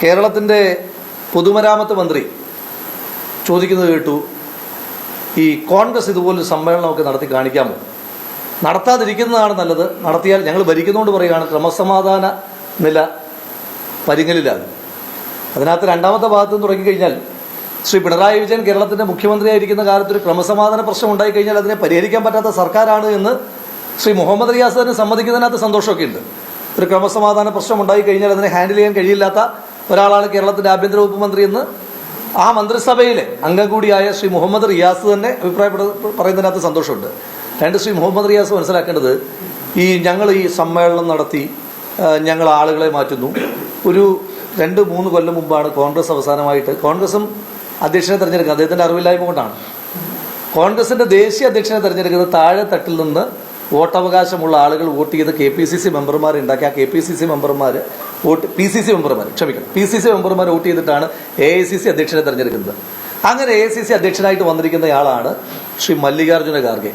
കേരളത്തിൻ്റെ പൊതുമരാമത്ത് മന്ത്രി ചോദിക്കുന്നത് കേട്ടു, ഈ കോൺഗ്രസ് ഇതുപോലൊരു സമ്മേളനമൊക്കെ നടത്തി കാണിക്കാമോ? നടത്താതിരിക്കുന്നതാണ് നല്ലത്. നടത്തിയാൽ ഞങ്ങൾ ഭരിക്കുന്നതുകൊണ്ട് പറയുകയാണ് ക്രമസമാധാന നില പരിങ്ങലിലാണ്. അതിനകത്ത് രണ്ടാമത്തെ ഭാഗത്ത് നിന്ന് തുടങ്ങിക്കഴിഞ്ഞാൽ ശ്രീ പിണറായി വിജയൻ കേരളത്തിൻ്റെ മുഖ്യമന്ത്രിയായിരിക്കുന്ന കാലത്ത് ഒരു ക്രമസമാധാന പ്രശ്നം ഉണ്ടായിക്കഴിഞ്ഞാൽ അതിനെ പരിഹരിക്കാൻ പറ്റാത്ത സർക്കാരാണ് എന്ന് ശ്രീ മുഹമ്മദ് റിയാസ് തന്നെ സമ്മതിക്കുന്നതിനകത്ത് സന്തോഷമൊക്കെ ഉണ്ട്. ഒരു ക്രമസമാധാന പ്രശ്നം ഉണ്ടായിക്കഴിഞ്ഞാൽ അതിനെ ഹാൻഡിൽ ചെയ്യാൻ കഴിയില്ലാത്ത ഒരാളാണ് കേരളത്തിൻ്റെ ആഭ്യന്തര വകുപ്പ് മന്ത്രി എന്ന് ആ മന്ത്രിസഭയിലെ അംഗം കൂടിയായ ശ്രീ മുഹമ്മദ് റിയാസ് തന്നെ പറയുന്നതിനകത്ത് സന്തോഷമുണ്ട്. ശ്രീ മുഹമ്മദ് റിയാസ് മനസ്സിലാക്കേണ്ടത്, ഞങ്ങൾ ഈ സമ്മേളനം നടത്തി ഞങ്ങൾ ആളുകളെ മാറ്റുന്നു. ഒരു 2-3 കൊല്ലം മുമ്പാണ് കോൺഗ്രസ് അവസാനമായിട്ട് കോൺഗ്രസും അധ്യക്ഷനെ തെരഞ്ഞെടുക്കുന്നത്. അദ്ദേഹത്തിൻ്റെ അറിവില്ലായ്മ കൊണ്ടാണ്. കോൺഗ്രസിന്റെ ദേശീയ അധ്യക്ഷനെ തെരഞ്ഞെടുക്കുന്നത് താഴെ തട്ടിൽ നിന്ന് വോട്ടവകാശമുള്ള ആളുകൾ വോട്ട് ചെയ്ത് KPCC മെമ്പർമാർ ഉണ്ടാക്കി. ആ KPCC മെമ്പർമാർ PCC മെമ്പർമാർ വോട്ട് ചെയ്തിട്ടാണ് AICC അധ്യക്ഷനെ തെരഞ്ഞെടുക്കുന്നത്. അങ്ങനെ AICC അധ്യക്ഷനായിട്ട് വന്നിരിക്കുന്നയാളാണ് ശ്രീ മല്ലികാർജ്ജുന ഖാർഗെ.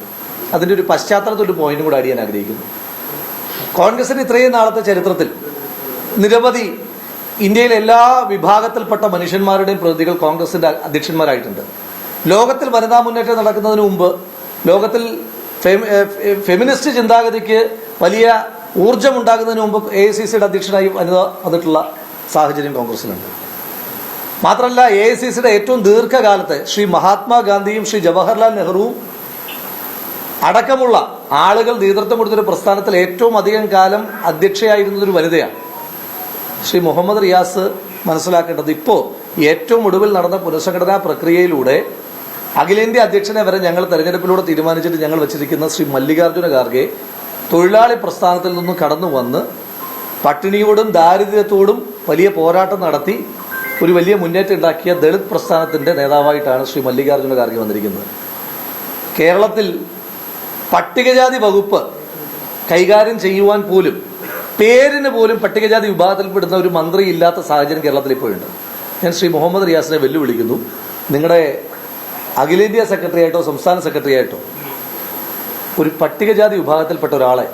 അതിൻ്റെ ഒരു പശ്ചാത്തലത്തിൽ ഒരു പോയിന്റ് കൂടെ അടിയാൻ ആഗ്രഹിക്കുന്നു. കോൺഗ്രസിന് ഇത്രയും നാളത്തെ ചരിത്രത്തിൽ നിരവധി ഇന്ത്യയിലെ എല്ലാ വിഭാഗത്തിൽപ്പെട്ട മനുഷ്യന്മാരുടെയും പ്രതിനിധികൾ കോൺഗ്രസിന്റെ അധ്യക്ഷന്മാരായിട്ടുണ്ട്. ലോകത്തിൽ വനിതാ മുന്നേറ്റം നടക്കുന്നതിന് മുമ്പ്, ലോകത്തിൽ ഫെമിനിസ്റ്റ് ചിന്താഗതിക്ക് വലിയ ഊർജ്ജമുണ്ടാകുന്നതിന് മുമ്പ് AICCയുടെ അധ്യക്ഷനായി വനിത വന്നിട്ടുള്ള സാഹചര്യം കോൺഗ്രസിനുണ്ട്. മാത്രമല്ല, AICCയുടെ ഏറ്റവും ദീർഘകാലത്ത് ശ്രീ മഹാത്മാഗാന്ധിയും ശ്രീ ജവഹർലാൽ നെഹ്റുവും അടക്കമുള്ള ആളുകൾ നേതൃത്വം കൊടുത്തൊരു പ്രസ്ഥാനത്തിൽ ഏറ്റവും അധികം കാലം അധ്യക്ഷയായിരുന്നതൊരു വനിതയാണ്. ശ്രീ മുഹമ്മദ് റിയാസ് മനസ്സിലാക്കേണ്ടത്, ഇപ്പോൾ ഏറ്റവും ഒടുവിൽ നടന്ന പുനഃസംഘടനാ പ്രക്രിയയിലൂടെ അഖിലേന്ത്യാ അധ്യക്ഷനെ വരെ ഞങ്ങൾ തെരഞ്ഞെടുപ്പിലൂടെ തീരുമാനിച്ചിട്ട് ഞങ്ങൾ വെച്ചിരിക്കുന്ന ശ്രീ മല്ലികാർജ്ജുന ഖാർഗെ തൊഴിലാളി പ്രസ്ഥാനത്തിൽ നിന്നും കടന്നു വന്ന് പട്ടിണിയോടും ദാരിദ്ര്യത്തോടും വലിയ പോരാട്ടം നടത്തി ഒരു വലിയ മുന്നേറ്റം ഉണ്ടാക്കിയ ദളിത് പ്രസ്ഥാനത്തിന്റെ നേതാവായിട്ടാണ് ശ്രീ മല്ലികാർജ്ജുന ഖാർഗെ വന്നിരിക്കുന്നത്. കേരളത്തിൽ പട്ടികജാതി വകുപ്പ് കൈകാര്യം ചെയ്യുവാൻ പോലും, പേരിന് പോലും പട്ടികജാതി വിഭാഗത്തിൽപ്പെടുന്ന ഒരു മന്ത്രി ഇല്ലാത്ത സാഹചര്യം കേരളത്തിൽ ഇപ്പോഴുണ്ട്. ഞാൻ ശ്രീ മുഹമ്മദ് റിയാസിനെ വെല്ലുവിളിക്കുന്നു, നിങ്ങളുടെ അഖിലേന്ത്യാ സെക്രട്ടറി ആയിട്ടോ സംസ്ഥാന സെക്രട്ടറി ആയിട്ടോ ഒരു പട്ടികജാതി വിഭാഗത്തിൽപ്പെട്ട ഒരാളെ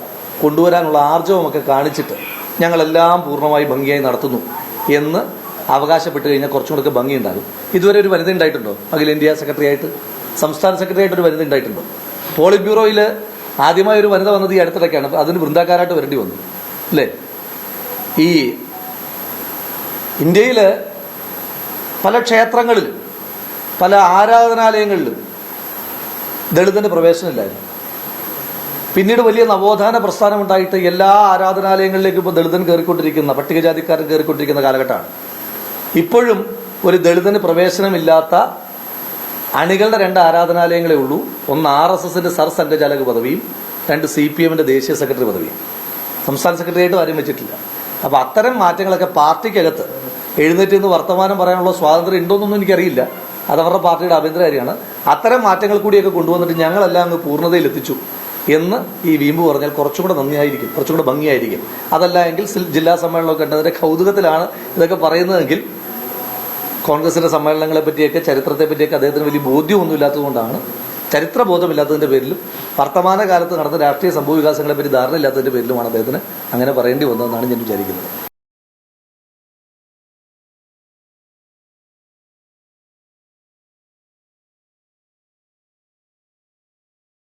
കൊണ്ടുവരാനുള്ള ആർജവമൊക്കെ കാണിച്ചിട്ട് ഞങ്ങളെല്ലാം പൂർണ്ണമായി ഭംഗിയായി നടത്തുന്നു എന്ന് അവകാശപ്പെട്ട് കഴിഞ്ഞാൽ കുറച്ചും കൂടെ ഭംഗിയുണ്ടാകും. ഇതുവരെ ഒരു വനിത ഉണ്ടായിട്ടുണ്ടോ? അഖിലേന്ത്യാ സെക്രട്ടറി ആയിട്ട്, സംസ്ഥാന സെക്രട്ടറി ആയിട്ട് ഒരു വനിത ഉണ്ടായിട്ടുണ്ടോ? പോളിറ്റ് ബ്യൂറോയിൽ ആദ്യമായി ഒരു വനിത വന്നത് ഈ അടുത്തിടയ്ക്കാണ്. അതിന് വൃന്ദാക്കാരായിട്ട് വരേണ്ടി വന്നു, അല്ലേ? ഈ ഇന്ത്യയിൽ പല ക്ഷേത്രങ്ങളിലും പല ആരാധനാലയങ്ങളിലും ദളിതന്റെ പ്രവേശനമില്ലായിരുന്നു. പിന്നീട് വലിയ നവോത്ഥാന പ്രസ്ഥാനം ഉണ്ടായിട്ട് എല്ലാ ആരാധനാലയങ്ങളിലേക്കും ഇപ്പോൾ ദളിതൻ കയറിക്കൊണ്ടിരിക്കുന്ന, പട്ടികജാതിക്കാരൻ കയറിക്കൊണ്ടിരിക്കുന്ന കാലഘട്ടമാണ്. ഇപ്പോഴും ഒരു ദളിതന് പ്രവേശനമില്ലാത്ത അണികളുടെ 2 ആരാധനാലയങ്ങളേ ഉള്ളൂ. ഒന്ന് RSSന്റെ സർസംഘചാലക പദവിയും 2 CPMന്റെ ദേശീയ സെക്രട്ടറി പദവിയും. സംസ്ഥാന സെക്രട്ടറി ആയിട്ടും ആരും വെച്ചിട്ടില്ല. അപ്പോൾ അത്തരം മാറ്റങ്ങളൊക്കെ പാർട്ടിക്കകത്ത് എഴുന്നേറ്റ് നിന്ന് വർത്തമാനം പറയാനുള്ള സ്വാതന്ത്ര്യം ഉണ്ടോയെന്നൊന്നും എനിക്കറിയില്ല. അതവരുടെ പാർട്ടിയുടെ ആഭ്യന്തര കാര്യമാണ്. അത്തരം മാറ്റങ്ങൾ കൂടിയൊക്കെ കൊണ്ടുവന്നിട്ട് ഞങ്ങളെല്ലാം അങ്ങ് പൂർണ്ണതയിലെത്തിച്ചു എന്ന് ഈ വീമ്പ് പറഞ്ഞാൽ കുറച്ചും കൂടെ നന്ദിയായിരിക്കും, കുറച്ചും കൂടെ ഭംഗിയായിരിക്കും. അതല്ല എങ്കിൽ ജില്ലാ സമ്മേളനമൊക്കെ ഉണ്ടതിന്റെ കൗതുകത്തിലാണ് ഇതൊക്കെ പറയുന്നതെങ്കിൽ കോൺഗ്രസിന്റെ സമ്മേളനങ്ങളെ പറ്റിയൊക്കെ ചരിത്രത്തെ പറ്റിയൊക്കെ അദ്ദേഹത്തിന് വലിയ ബോധ്യമൊന്നും ഇല്ലാത്തതുകൊണ്ടാണ്, ചരിത്രബോധമില്ലാത്തതിന്റെ പേരിലും വർത്തമാനകാലത്ത് നടന്ന രാഷ്ട്രീയ സംഭവ വികാസങ്ങളെ പറ്റി ധാരണ ഇല്ലാത്തതിന്റെ പേരിലുമാണ് അദ്ദേഹത്തിന് അങ്ങനെ പറയേണ്ടി വന്നതെന്നാണ് ഞാൻ വിചാരിക്കുന്നത്.